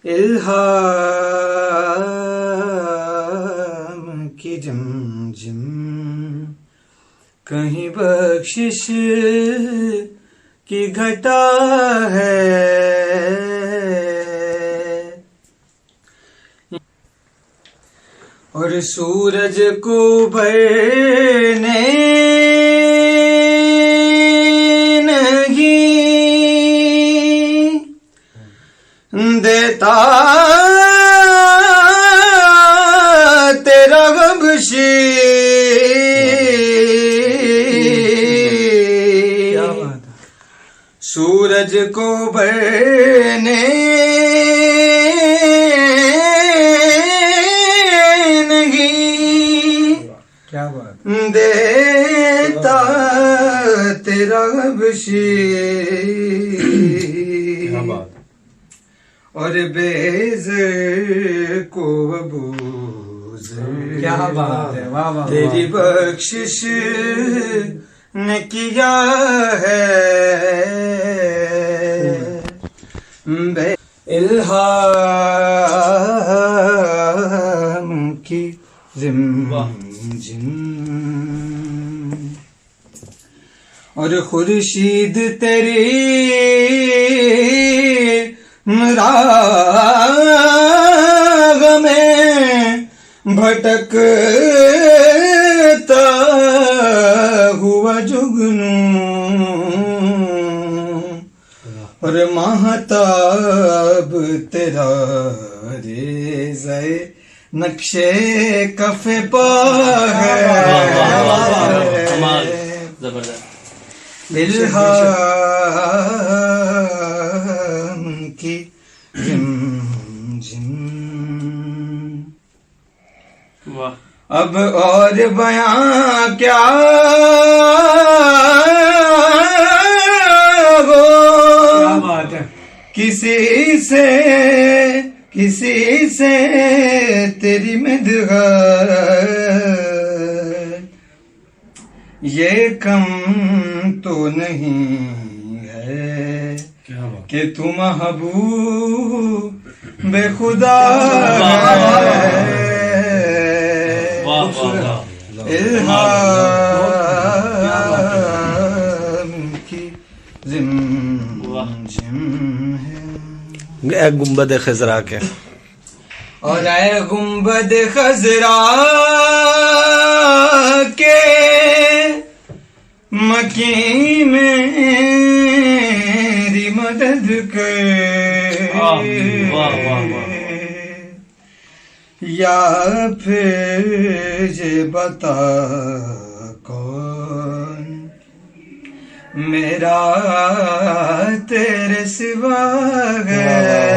الہام کی جم جم کہیں بخشش کی گھٹا ہے، اور سورج کو بھرنے نہیں دیتا تیرا غبشی، سورج کو بھرنے دیتا تیرا غبشی، اور بیزر کو ابوزر، کیا بات ہے، واہ واہ، تیری بخشش نے کیا ہے، الہام کی زم جم، اور خورشید تیری راہ میں بھٹکتا ہوا جگنو، اور ماہتاب تیرا ریزے نقشے کف پا ہے، الہام کی جم جم، اب اور بیان کیا ہو، کسی سے تیری مدح یہ کم تو نہیں ہے کہ تو محبوب بے خدا الہام کی زم جم ہے، اے گنبد خضرا کے، اور اے گنبد خضرا کے مکی میری مدد کر، یا پھر یہ بتا کون میرا تیرے سوا ہے،